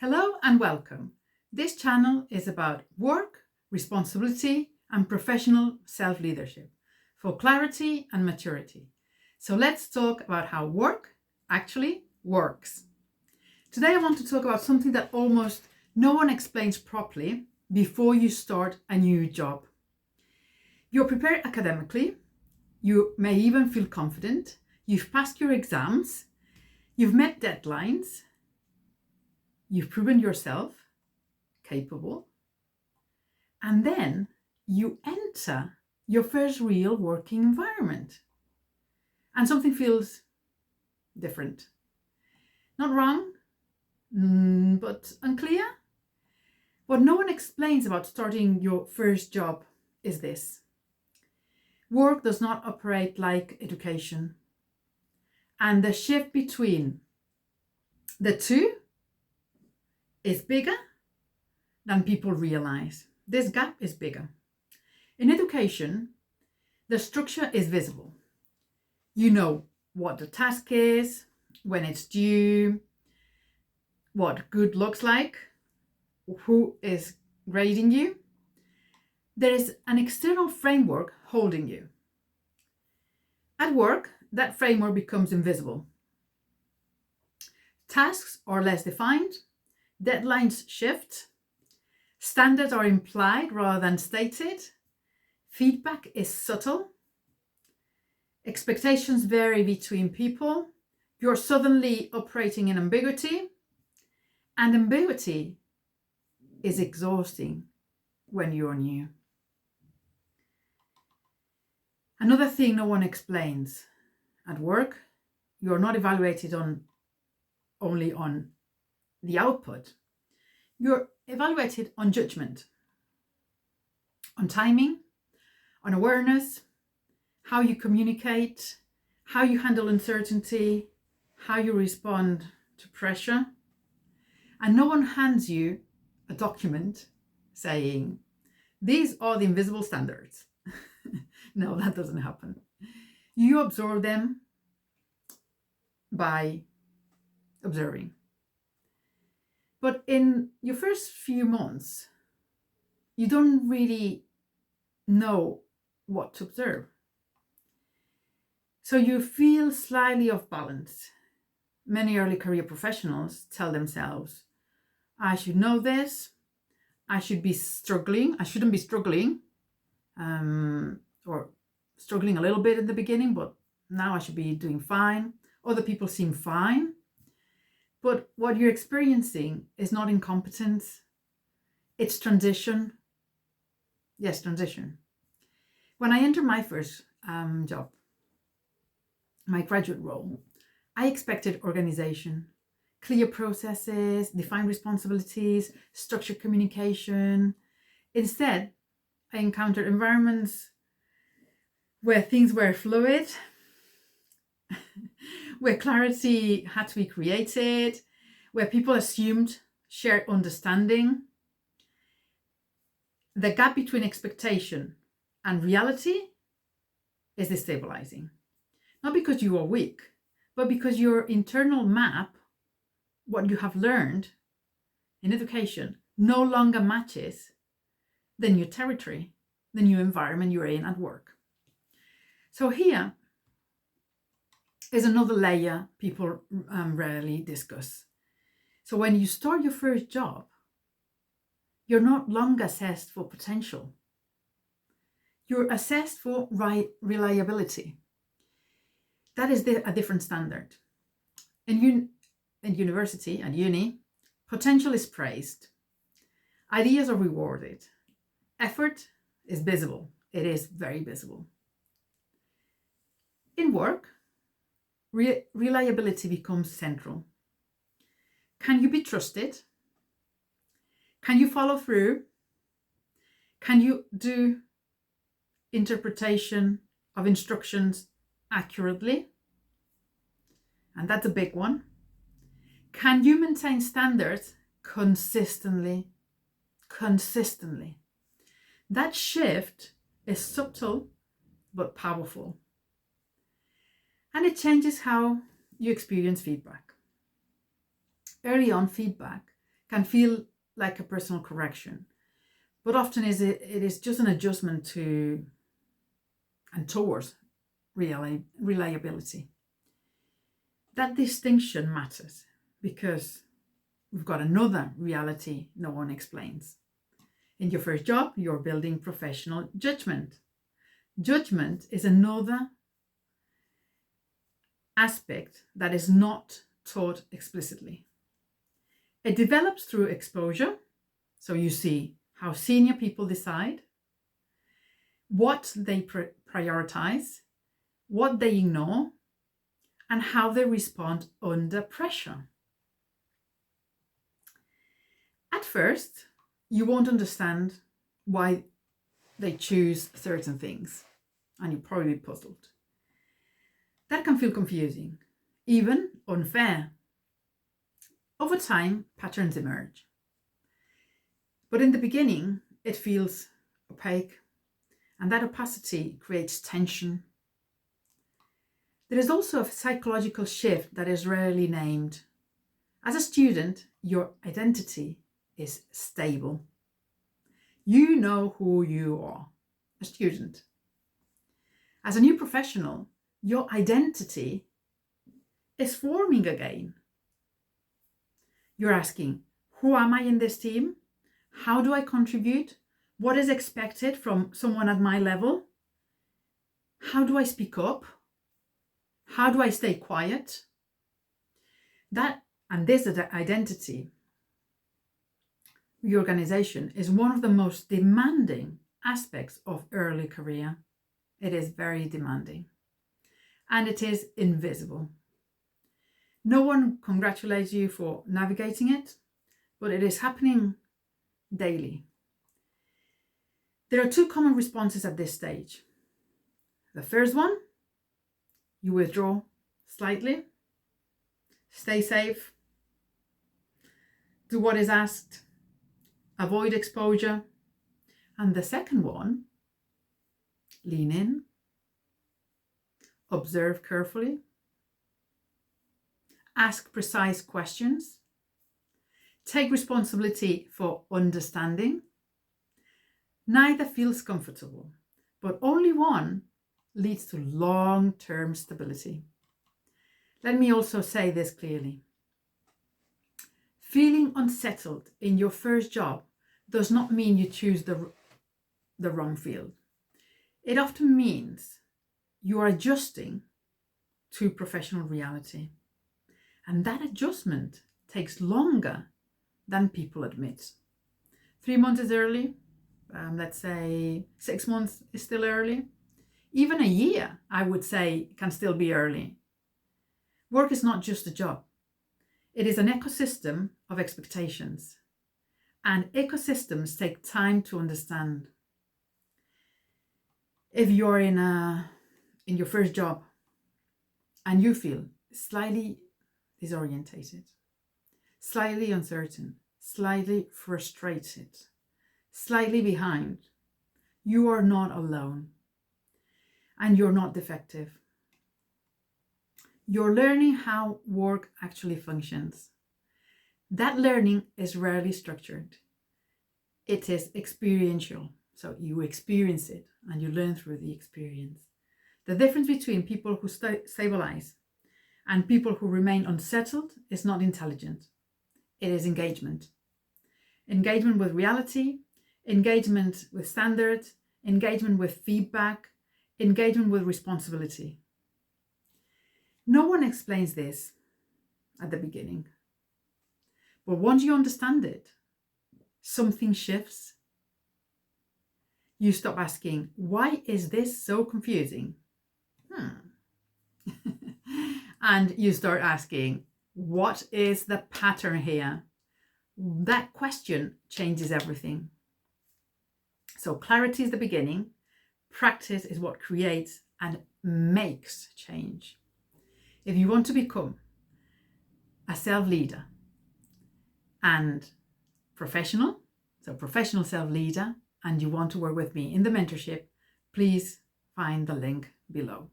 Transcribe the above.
Hello and welcome. This channel is about work, responsibility, and professional self-leadership for clarity and maturity. So let's talk about how work actually works. Today I want to talk about something that almost no one explains properly before you start a new job. You're prepared academically, you may even feel confident, you've passed your exams, you've met deadlines, you've proven yourself capable, and then you enter your first real working environment and something feels different. Not wrong, but unclear. What no one explains about starting your first job is this: work does not operate like education, and the shift between the two is bigger than people realize. This gap is bigger. In education, the structure is visible. You know what the task is, when it's due, what good looks like, who is grading you. There is an external framework holding you. At work, that framework becomes invisible. Tasks are less defined, deadlines shift, standards are implied rather than stated, feedback is subtle, expectations vary between people, you're suddenly operating in ambiguity, and ambiguity is exhausting when you're new. Another thing no one explains: at work, you're not evaluated only on the output. You're evaluated on judgment, on timing, on awareness, how you communicate, how you handle uncertainty, how you respond to pressure. And no one hands you a document saying, these are the invisible standards. No, that doesn't happen. You absorb them by observing. But in your first few months, you don't really know what to observe. So you feel slightly off balance. Many early career professionals tell themselves, I should know this, I shouldn't be struggling, or struggling a little bit in the beginning, but now I should be doing fine. Other people seem fine. But what you're experiencing is not incompetence, it's transition. Yes, transition. When I entered my first job, my graduate role, I expected organization, clear processes, defined responsibilities, structured communication. Instead, I encountered environments where things were fluid, where clarity had to be created, where people assumed shared understanding. The gap between expectation and reality is destabilising. Not because you are weak, but because your internal map, what you have learned in education, no longer matches the new territory, the new environment you're in at work. So here is another layer people rarely discuss. So when you start your first job, you're not longer assessed for potential. You're assessed for reliability. That is a different standard. In university and uni, potential is praised. Ideas are rewarded. Effort is visible. It is very visible. In work, reliability becomes central. Can you be trusted? Can you follow through? Can you do interpretation of instructions accurately? And that's a big one. Can you maintain standards consistently? That shift is subtle but powerful. And it changes how you experience feedback. Early on, feedback can feel like a personal correction, but often it is just an adjustment to and towards reliability. That distinction matters because we've got another reality no one explains. In your first job, you're building professional judgment. Judgment is another aspect that is not taught explicitly. It develops through exposure. So you see how senior people decide, what they prioritize, what they ignore, and how they respond under pressure. At first, you won't understand why they choose certain things, and you're probably puzzled. That can feel confusing, even unfair. Over time, patterns emerge. But in the beginning, it feels opaque, and that opacity creates tension. There is also a psychological shift that is rarely named. As a student, your identity is stable. You know who you are, a student. As a new professional, your identity is forming again. You're asking, who am I in this team? How do I contribute? What is expected from someone at my level? How do I speak up? How do I stay quiet? This identity reorganization is one of the most demanding aspects of early career. It is very demanding, and it is invisible. No one congratulates you for navigating it, but it is happening daily. There are two common responses at this stage. The first one, you withdraw slightly, stay safe, do what is asked, avoid exposure. And the second one, lean in, observe carefully, ask precise questions, take responsibility for understanding. Neither feels comfortable, but only one leads to long-term stability. Let me also say this clearly. Feeling unsettled in your first job does not mean you choose the wrong field. It often means you are adjusting to professional reality. And that adjustment takes longer than people admit. 3 months is early. Let's say 6 months is still early. Even a year, I would say, can still be early. Work is not just a job. It is an ecosystem of expectations. And ecosystems take time to understand. If you're in your first job and you feel slightly disorientated, slightly uncertain, slightly frustrated, slightly behind, you are not alone and you're not defective. You're learning how work actually functions. That learning is rarely structured. It is experiential. So you experience it and you learn through the experience. The difference between people who stabilize and people who remain unsettled is not intelligence. It is engagement. Engagement with reality, engagement with standards, engagement with feedback, engagement with responsibility. No one explains this at the beginning. But once you understand it, something shifts. You stop asking, why is this so confusing? And you start asking, what is the pattern here? That question changes everything. So clarity is the beginning. Practice is what creates and makes change. If you want to become a self-leader and professional self-leader, and you want to work with me in the mentorship, please find the link below.